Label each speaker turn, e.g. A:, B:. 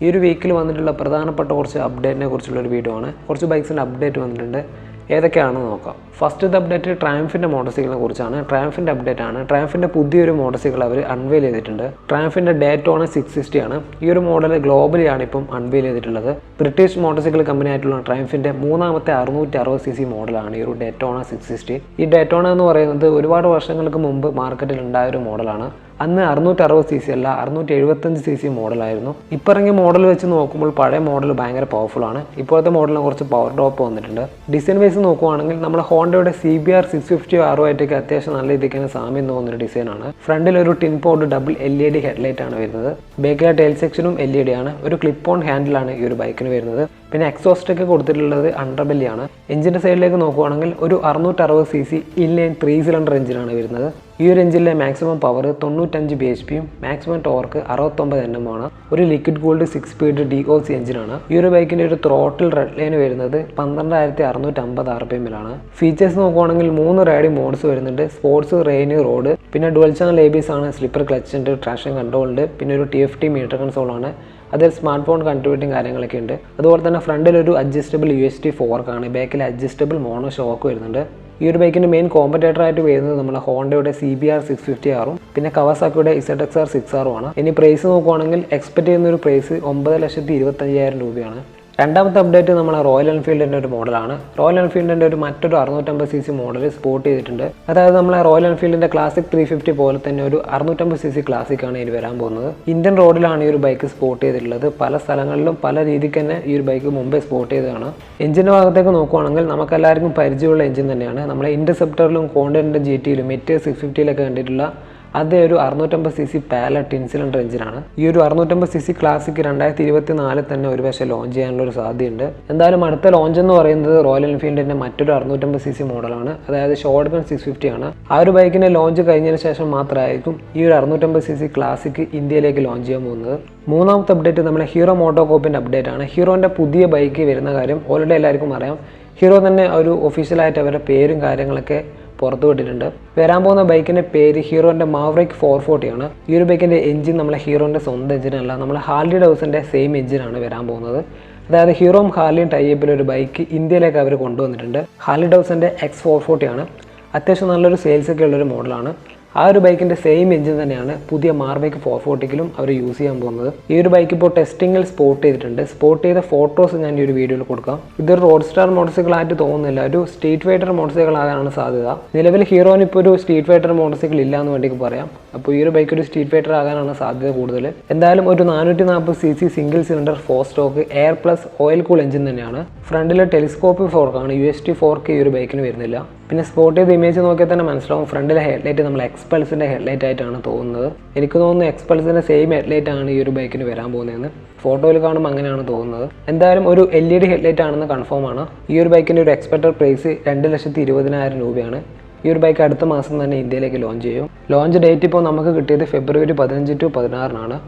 A: ഈ ഒരു വീക്കിൽ വന്നിട്ടുള്ള പ്രധാനപ്പെട്ട കുറച്ച് അപ്ഡേറ്റിനെ കുറിച്ചുള്ളൊരു വീഡിയോ ആണ്. കുറച്ച് ബൈക്സിൻ്റെ അപ്ഡേറ്റ് വന്നിട്ടുണ്ട്. ഏതൊക്കെയാണെന്ന് നോക്കാം. ഫസ്റ്റത്തെ അപ്ഡേറ്റ് ട്രയംഫിൻ്റെ മോട്ടോർസൈക്കിളിനെ കുറിച്ചാണ്. ട്രയംഫിൻ്റെ അപ്ഡേറ്റ് ആണ്. ട്രയംഫിൻ്റെ പുതിയൊരു മോട്ടോർസൈക്കിൾ അവർ അൺവെയിൽ ചെയ്തിട്ടുണ്ട്. ട്രയംഫിൻ്റെ ഡേറ്റോണ 660 ആണ്. ഈ ഒരു മോഡൽ ഗ്ലോബലിയാണ് ഇപ്പം അൺവെയിൽ ചെയ്തിട്ടുള്ളത്. ബ്രിട്ടീഷ് മോട്ടോർസൈക്കിൾ കമ്പനി ആയിട്ടുള്ള ട്രയംഫിൻ്റെ മൂന്നാമത്തെ 660cc മോഡലാണ് ഈ ഒരു ഡേറ്റോണ 660. ഈ ഡേറ്റോണ എന്ന് പറയുന്നത് ഒരുപാട് വർഷങ്ങൾക്ക് മുമ്പ് മാർക്കറ്റിൽ ഉണ്ടായ ഒരു മോഡലാണ്. അന്ന് 660cc അല്ല 675cc മോഡലായിരുന്നു. ഇപ്പോൾ ഇറങ്ങിയ മോഡൽ വെച്ച് നോക്കുമ്പോൾ പഴയ മോഡൽ ഭയങ്കര പവർഫുൾ ആണ്. ഇപ്പോഴത്തെ മോഡലിന് കുറച്ച് പവർ ഡ്രോപ്പ് വന്നിട്ടുണ്ട്. ഡിസൈൻ വൈസ് നോക്കുവാണെങ്കിൽ നമ്മുടെ ഹോണ്ടയുടെ CBR 650 ആയിട്ടൊക്കെ അത്യാവശ്യം നല്ല രീതിക്ക് തന്നെ സാമ്യം തോന്നുന്നൊരു ഡിസൈനാണ്. ഫ്രണ്ടിൽ ഒരു tin pod double LED headlight ആണ് വരുന്നത്. ബാക്കിലെ ടൈൽ സെക്ഷനും LED ആണ്. ഒരു ക്ലിപ്പ് ഓൺ ഹാൻഡിലാണ് ഈ ഒരു ബൈക്കിന് വരുന്നത്. പിന്നെ എക്സോസ്റ്റ് ഒക്കെ കൊടുത്തിട്ടുള്ളത് അണ്ടർബെല്ലി ആണ്. എഞ്ചിൻ്റെ സൈഡിലേക്ക് നോക്കുവാണെങ്കിൽ ഒരു 660cc ഇൻലൈൻ 3 സിലിണ്ടർ എഞ്ചിനാണ് വരുന്നത്. ഈ ഒരു എഞ്ചിനിലെ മാക്സിമം പവർ 95 bhpയും മാക്സിമം ടോർക്ക് 69 Nm ആണ്. ഒരു ലിക്വിഡ് കൂൾഡ് 6 സ്പീഡ് DOC എഞ്ചിനാണ്. ഈ ഒരു ബൈക്കിൻ്റെ ഒരു ത്രോട്ടിൽ റെഡ് ലൈൻ വരുന്നത് 12,650 RPM-ലാണ്. ഫീച്ചേഴ്സ് നോക്കുവാണെങ്കിൽ 3 റൈഡിംഗ് മോഡ്സ് വരുന്നുണ്ട്. Sports, rain, road. പിന്നെ ഡുവൽ ചാനൽ ABS ആണ്. സ്ലിപ്പർ ക്ലച്ച് ഉണ്ട്, ട്രാക്ഷൻ കൺട്രോൾ ഉണ്ട്. പിന്നെ ഒരു TFT മീറ്റർ കൺസോൾ ആണ്. അതിൽ സ്മാർട്ട് ഫോൺ കൺട്രിബ്യൂട്ടിങ് കാര്യങ്ങളൊക്കെ ഉണ്ട്. അതുപോലെ തന്നെ ഫ്രണ്ടിൽ ഒരു അഡ്ജസ്റ്റബിൾ UHD ഫോർക്ക് ആണ്. ബാക്കിൽ അഡ്ജസ്റ്റബിൾ മോണോ ഷോക്ക് വരുന്നുണ്ട്. ഈ ഒരു ബൈക്കിൻ്റെ മെയിൻ കോമ്പറ്റേറ്റർ ആയിട്ട് വരുന്നത് നമ്മുടെ ഹോണ്ടയുടെ CBR 650 പിന്നെ കവാസാക്കിയുടെ ZXR 6R ആണ്. ഇനി പ്രൈസ് നോക്കുവാണെങ്കിൽ എക്സ്പെക്ട് ചെയ്യുന്ന ഒരു പ്രൈസ് 9,25,000 രൂപയാണ്. രണ്ടാമത്തെ അപ്ഡേറ്റ് നമ്മളെ റോയൽ എൻഫീൽഡിൻ്റെ ഒരു മോഡലാണ്. റോയൽ എൻഫീൽഡിൻ്റെ മറ്റൊരു 650cc മോഡൽ സ്പോട്ട് ചെയ്തിട്ടുണ്ട്. അതായത് നമ്മളെ റോയൽ എൻഫീൽഡിൻ്റെ ക്ലാസിക് 350 പോലെ തന്നെ ഒരു 650cc ക്ലാസിക്കാണ് ഇനി വരാൻ പോകുന്നത്. ഇന്ത്യൻ റോഡിലാണ് ഈ ഒരു ബൈക്ക് സ്പോട്ട് ചെയ്തിട്ടുള്ളത്. പല സ്ഥലങ്ങളിലും പല രീതിക്ക് തന്നെ ഈ ഒരു ബൈക്ക് മുമ്പേ സ്പോട്ട് ചെയ്തതാണ്. എഞ്ചിൻ്റെ ഭാഗത്തേക്ക് നോക്കുവാണെങ്കിൽ നമുക്കെല്ലാവർക്കും പരിചയമുള്ള എഞ്ചിൻ തന്നെയാണ്. നമ്മളെ ഇൻ്റർസെപ്റ്ററിലും കോണ്ടൻ്റെ GTയിലും മെറ്റ് 650 കണ്ടിട്ടുള്ള അതേ ഒരു 650cc പാല ടിൻ സിലിണ്ടർ എഞ്ചിനാണ്. ഈ ഒരു 650cc ക്ലാസിക് 2024 തന്നെ ഒരു പക്ഷേ ലോഞ്ച് ചെയ്യാനുള്ള ഒരു സാധ്യതയുണ്ട്. എന്തായാലും അടുത്ത ലോഞ്ച് എന്ന് പറയുന്നത് റോയൽ എൻഫീൽഡിൻ്റെ മറ്റൊരു 650cc മോഡലാണ്. അതായത് ഷോട്ട്ഗൺ 650 ആണ്. ആ ഒരു ബൈക്കിൻ്റെ ലോഞ്ച് കഴിഞ്ഞതിന് ശേഷം മാത്രമായിരിക്കും ഈ ഒരു 650cc ക്ലാസിക് ഇന്ത്യയിലേക്ക് ലോഞ്ച് ചെയ്യാൻ പോകുന്നത്. മൂന്നാമത്തെ അപ്ഡേറ്റ് നമ്മുടെ ഹീറോ മോട്ടോകോപ്പിൻ്റെ അപ്ഡേറ്റ് ആണ്. ഹീറോൻ്റെ പുതിയ ബൈക്ക് വരുന്ന കാര്യം ഓൾറെഡി എല്ലാവർക്കും അറിയാം. ഹീറോ തന്നെ ഒരു ഒഫീഷ്യലായിട്ട് അവരുടെ പേരും കാര്യങ്ങളൊക്കെ പുറത്തു വിട്ടിട്ടുണ്ട്. വരാൻ പോകുന്ന ബൈക്കിൻ്റെ പേര് ഹീറോൻ്റെ മാവറിക് 440 ആണ്. ഈ ഒരു ബൈക്കിൻ്റെ എഞ്ചിൻ നമ്മളെ ഹീറോൻ്റെ സ്വന്തം എഞ്ചിനല്ല, നമ്മളെ ഹാർലി ഡേവിഡ്സൻ്റെ സെയിം എഞ്ചിനാണ് വരാൻ പോകുന്നത്. അതായത് ഹീറോയും ഹാർലിയും ടൈപ്പിൽ ഒരു ബൈക്ക് ഇന്ത്യയിലേക്ക് അവർ കൊണ്ടുവന്നിട്ടുണ്ട്. ഹാർലി ഡേവിഡ്സൻ്റെ X440 ആണ്. അത്യാവശ്യം നല്ലൊരു സെയിൽസ് ഒക്കെ ഉള്ളൊരു മോഡലാണ്. ആ ഒരു ബൈക്കിൻ്റെ സെയിം എഞ്ചിൻ തന്നെയാണ് പുതിയ മാർവൈക്ക് 440 അവർ യൂസ് ചെയ്യാൻ പോകുന്നത്. ഈ ഒരു ബൈക്ക് ഇപ്പോൾ ടെസ്റ്റിങ്ങിൽ സ്പോട്ട് ചെയ്തിട്ടുണ്ട്. സ്പോട്ട് ചെയ്ത ഫോട്ടോസ് ഞാൻ ഈ ഒരു വീഡിയോയിൽ കൊടുക്കാം. ഇതൊരു റോഡ് സ്റ്റാർ മോട്ടോർസൈക്കിൾ ആയിട്ട് തോന്നുന്നില്ല, ഒരു സ്ട്രീറ്റ് ഫൈറ്റർ മോട്ടോർസൈക്കിൾ ആകാനാണ് സാധ്യത. നിലവിൽ ഹീറോന് ഇപ്പോൾ ഒരു സ്ട്രീറ്റ് ഫൈറ്റർ മോട്ടോർസൈക്കിൾ ഇല്ല എന്ന് വേണ്ടി പറയാം. അപ്പോൾ ഈ ഒരു ബൈക്ക് ഒരു സ്ട്രീറ്റ് ഫൈറ്റർ ആകാനാണ് സാധ്യത കൂടുതൽ. എന്തായാലും ഒരു 440cc single cylinder 4 stock air plus oil cool engine തന്നെയാണ്. ഫ്രണ്ടിൽ ടെലിസ്കോപ്പിക് ഫോർക്കാണ്. UHD ഫോർക്ക് ഈ ഒരു ബൈക്കിന് വരുന്നില്ല. പിന്നെ സ്പോട്ട് ചെയ്ത ഇമേജ് നോക്കിയാൽ തന്നെ മനസ്സിലാവും ഫ്രണ്ടിലെ ഹെഡ്ലൈറ്റ് നമ്മൾ എക്സ്പൾസിൻ്റെ ഹെഡ്ലൈറ്റ് ആയിട്ടാണ് തോന്നുന്നത്. എനിക്ക് തോന്നുന്നു എക്സ്പൾസിൻ്റെ സെയിം ഹെഡ്ലൈറ്റ് ആണ് ഈ ഒരു ബൈക്കിന് വരാൻ പോകുന്നതെന്ന്. ഫോട്ടോയിൽ കാണുമ്പോൾ അങ്ങനെയാണ് തോന്നുന്നത്. എന്തായാലും ഒരു LED ഹെഡ്ലൈറ്റ് ആണെന്ന് കൺഫേം ആണ്. ഈ ഒരു ബൈക്കിൻ്റെ ഒരു എക്സ്പെക്റ്റഡ് പ്രൈസ് 2,20,000 രൂപയാണ്. ഈ ഒരു ബൈക്ക് അടുത്ത മാസം തന്നെ ഇന്ത്യയിലേക്ക് ലോഞ്ച് ചെയ്യും. ലോഞ്ച് ഡേറ്റ് ഇപ്പോൾ നമുക്ക് കിട്ടിയത് February 15 to 16